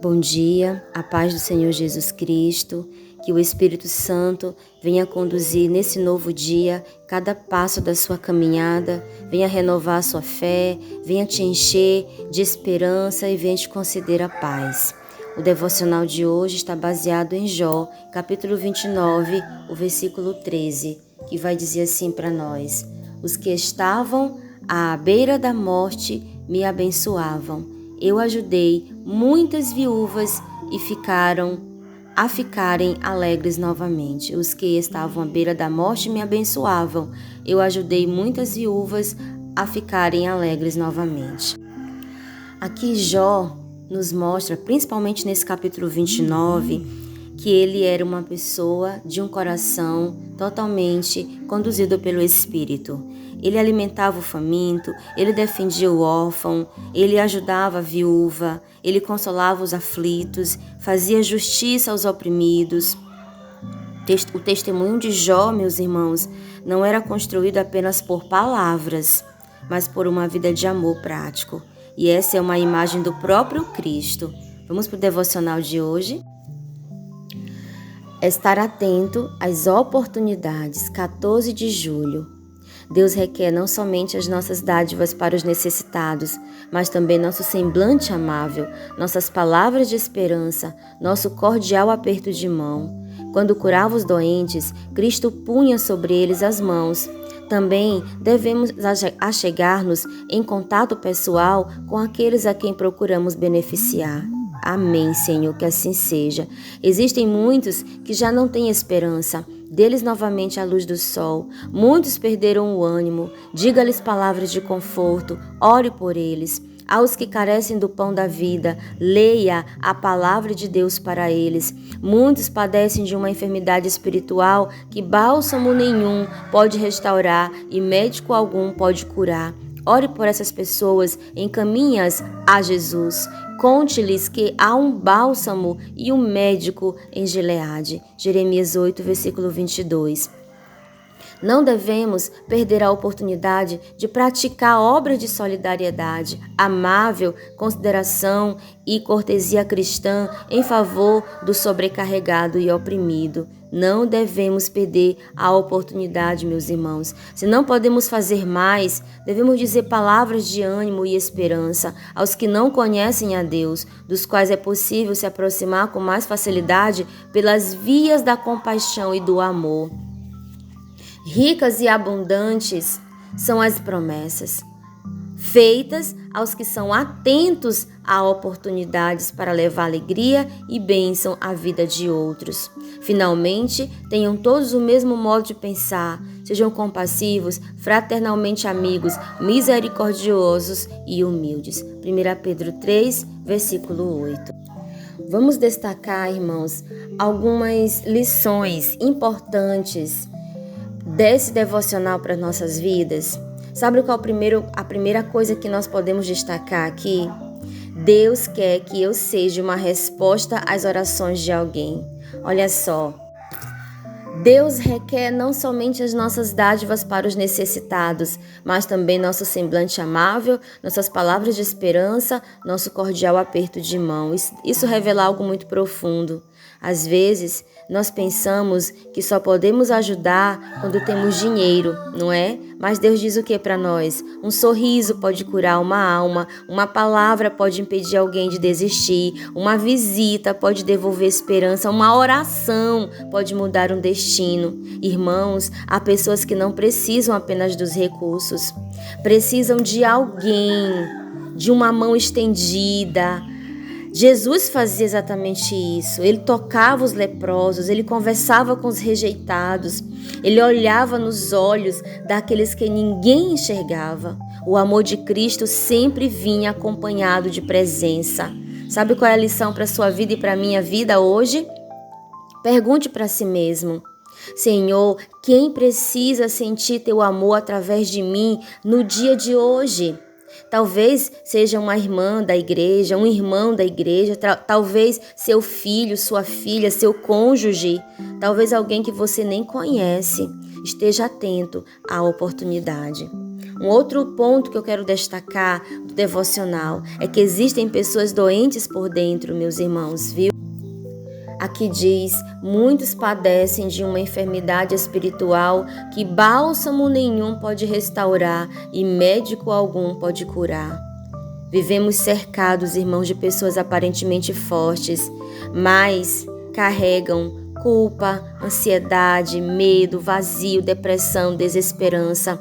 Bom dia, a paz do Senhor Jesus Cristo, que o Espírito Santo venha conduzir nesse novo dia cada passo da sua caminhada, venha renovar a sua fé, venha te encher de esperança e venha te conceder a paz. O devocional de hoje está baseado em Jó, capítulo 29, o versículo 13, que vai dizer assim para nós: Os que estavam à beira da morte me abençoavam. Eu ajudei muitas viúvas e ficarem alegres novamente. Os que estavam à beira da morte me abençoavam. Eu ajudei muitas viúvas a ficarem alegres novamente. Aqui Jó nos mostra, principalmente nesse capítulo 29, que ele era uma pessoa de um coração totalmente conduzido pelo Espírito. Ele alimentava o faminto, ele defendia o órfão, ele ajudava a viúva, ele consolava os aflitos, fazia justiça aos oprimidos. O testemunho de Jó, meus irmãos, não era construído apenas por palavras, mas por uma vida de amor prático. E essa é uma imagem do próprio Cristo. Vamos para o devocional de hoje? Estar atento às oportunidades, 14 de julho. Deus requer não somente as nossas dádivas para os necessitados, mas também nosso semblante amável, nossas palavras de esperança, nosso cordial aperto de mão. Quando curava os doentes, Cristo punha sobre eles as mãos. Também devemos achegar-nos em contato pessoal com aqueles a quem procuramos beneficiar. Amém, Senhor, que assim seja. Existem muitos que já não têm esperança. Dê-lhes novamente a luz do sol. Muitos perderam o ânimo. Diga-lhes palavras de conforto. Ore por eles. Aos que carecem do pão da vida, leia a palavra de Deus para eles. Muitos padecem de uma enfermidade espiritual que bálsamo nenhum pode restaurar e médico algum pode curar. Ore por essas pessoas, encaminhe-as a Jesus. Conte-lhes que há um bálsamo e um médico em Gileade. Jeremias 8, versículo 22. Não devemos perder a oportunidade de praticar obras de solidariedade, amável, consideração e cortesia cristã em favor do sobrecarregado e oprimido. Não devemos perder a oportunidade, meus irmãos. Se não podemos fazer mais, devemos dizer palavras de ânimo e esperança aos que não conhecem a Deus, dos quais é possível se aproximar com mais facilidade pelas vias da compaixão e do amor. Ricas e abundantes são as promessas feitas aos que são atentos a oportunidades para levar alegria e bênção à vida de outros. Finalmente, tenham todos o mesmo modo de pensar, sejam compassivos, fraternalmente amigos, misericordiosos e humildes. 1 Pedro 3, versículo 8. Vamos destacar, irmãos, algumas lições importantes desse devocional para nossas vidas. Sabe qual a primeira coisa que nós podemos destacar aqui? Deus quer que eu seja uma resposta às orações de alguém. Olha só, Deus requer não somente as nossas dádivas para os necessitados, mas também nosso semblante amável, nossas palavras de esperança, nosso cordial aperto de mão. Isso revela algo muito profundo. Às vezes, nós pensamos que só podemos ajudar quando temos dinheiro, não é? Mas Deus diz o que para nós? Um sorriso pode curar uma alma, uma palavra pode impedir alguém de desistir, uma visita pode devolver esperança, uma oração pode mudar um destino. Irmãos, há pessoas que não precisam apenas dos recursos, precisam de alguém, de uma mão estendida. Jesus fazia exatamente isso. Ele tocava os leprosos, ele conversava com os rejeitados, ele olhava nos olhos daqueles que ninguém enxergava. O amor de Cristo sempre vinha acompanhado de presença. Sabe qual é a lição para a sua vida e para a minha vida hoje? Pergunte para si mesmo: Senhor, quem precisa sentir teu amor através de mim no dia de hoje? Talvez seja uma irmã da igreja, um irmão da igreja, talvez seu filho, sua filha, seu cônjuge, talvez alguém que você nem conhece. Esteja atento à oportunidade. Um outro ponto que eu quero destacar do devocional é que existem pessoas doentes por dentro, meus irmãos, viu? Aqui diz, muitos padecem de uma enfermidade espiritual que bálsamo nenhum pode restaurar e médico algum pode curar. Vivemos cercados, irmãos, de pessoas aparentemente fortes, mas carregam culpa, ansiedade, medo, vazio, depressão, desesperança.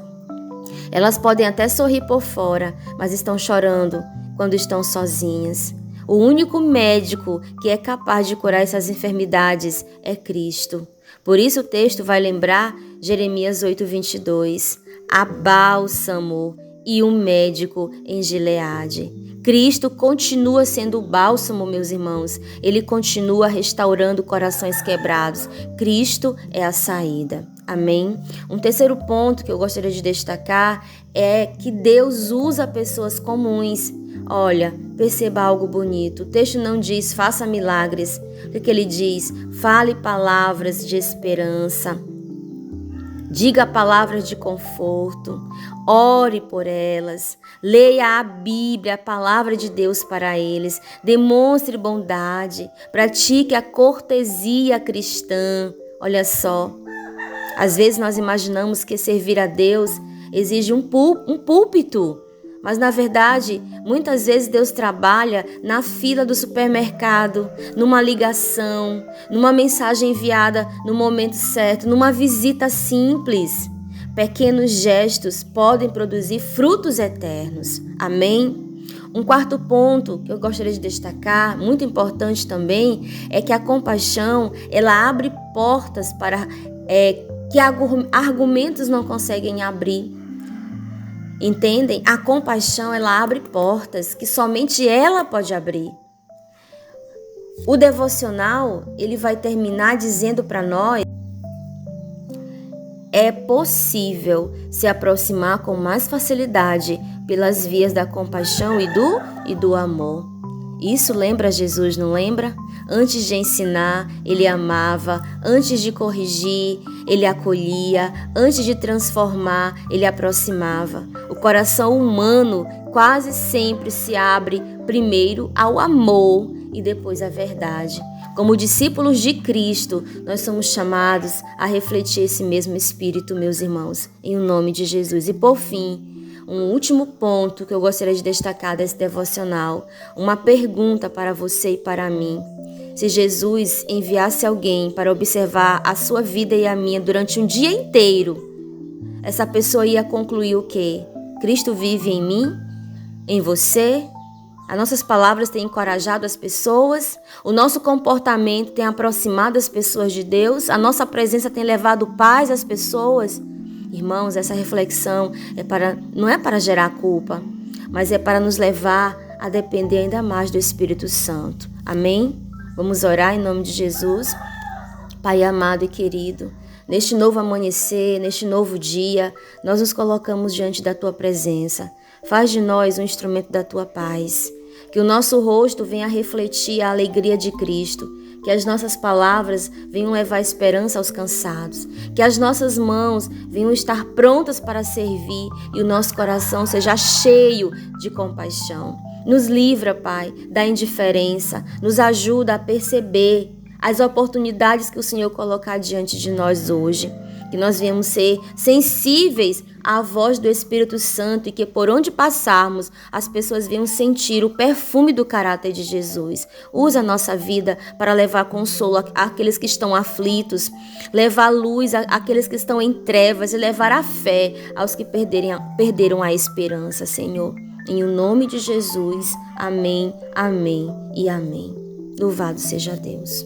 Elas podem até sorrir por fora, mas estão chorando quando estão sozinhas. O único médico que é capaz de curar essas enfermidades é Cristo. Por isso o texto vai lembrar Jeremias 8:22. Há bálsamo e um médico em Gileade. Cristo continua sendo o bálsamo, meus irmãos. Ele continua restaurando corações quebrados. Cristo é a saída. Amém? Um terceiro ponto que eu gostaria de destacar é que Deus usa pessoas comuns. Olha, perceba algo bonito. O texto não diz faça milagres. O que ele diz? Fale palavras de esperança. Diga palavras de conforto. Ore por elas. Leia a Bíblia, a palavra de Deus para eles. Demonstre bondade. Pratique a cortesia cristã. Olha só. Às vezes nós imaginamos que servir a Deus exige um púlpito. Mas, na verdade, muitas vezes Deus trabalha na fila do supermercado, numa ligação, numa mensagem enviada no momento certo, numa visita simples. Pequenos gestos podem produzir frutos eternos. Amém? Um quarto ponto que eu gostaria de destacar, muito importante também, é que a compaixão, ela abre portas para que argumentos não conseguem abrir. Entendem? A compaixão, ela abre portas que somente ela pode abrir. O devocional, ele vai terminar dizendo para nós: é possível se aproximar com mais facilidade pelas vias da compaixão e do amor. Isso lembra Jesus, não lembra? Antes de ensinar, ele amava. Antes de corrigir, ele acolhia. Antes de transformar, ele aproximava. O coração humano quase sempre se abre primeiro ao amor e depois à verdade. Como discípulos de Cristo, nós somos chamados a refletir esse mesmo Espírito, meus irmãos, em nome de Jesus. E por fim, um último ponto que eu gostaria de destacar desse devocional, uma pergunta para você e para mim. Se Jesus enviasse alguém para observar a sua vida e a minha durante um dia inteiro, essa pessoa ia concluir o quê? Cristo vive em mim, em você? As nossas palavras têm encorajado as pessoas? O nosso comportamento tem aproximado as pessoas de Deus? A nossa presença tem levado paz às pessoas? Irmãos, essa reflexão não é para gerar culpa, mas é para nos levar a depender ainda mais do Espírito Santo. Amém? Vamos orar em nome de Jesus. Pai amado e querido, neste novo amanhecer, neste novo dia, nós nos colocamos diante da Tua presença. Faz de nós um instrumento da Tua paz. Que o nosso rosto venha refletir a alegria de Cristo. Que as nossas palavras venham levar esperança aos cansados. Que as nossas mãos venham estar prontas para servir e o nosso coração seja cheio de compaixão. Nos livra, Pai, da indiferença. Nos ajuda a perceber as oportunidades que o Senhor colocar diante de nós hoje. Que nós venhamos ser sensíveis à voz do Espírito Santo e que por onde passarmos, as pessoas venham sentir o perfume do caráter de Jesus. Usa a nossa vida para levar consolo àqueles que estão aflitos, levar luz àqueles que estão em trevas e levar a fé aos que perderam a esperança, Senhor. Em o nome de Jesus, amém, amém e amém. Louvado seja Deus.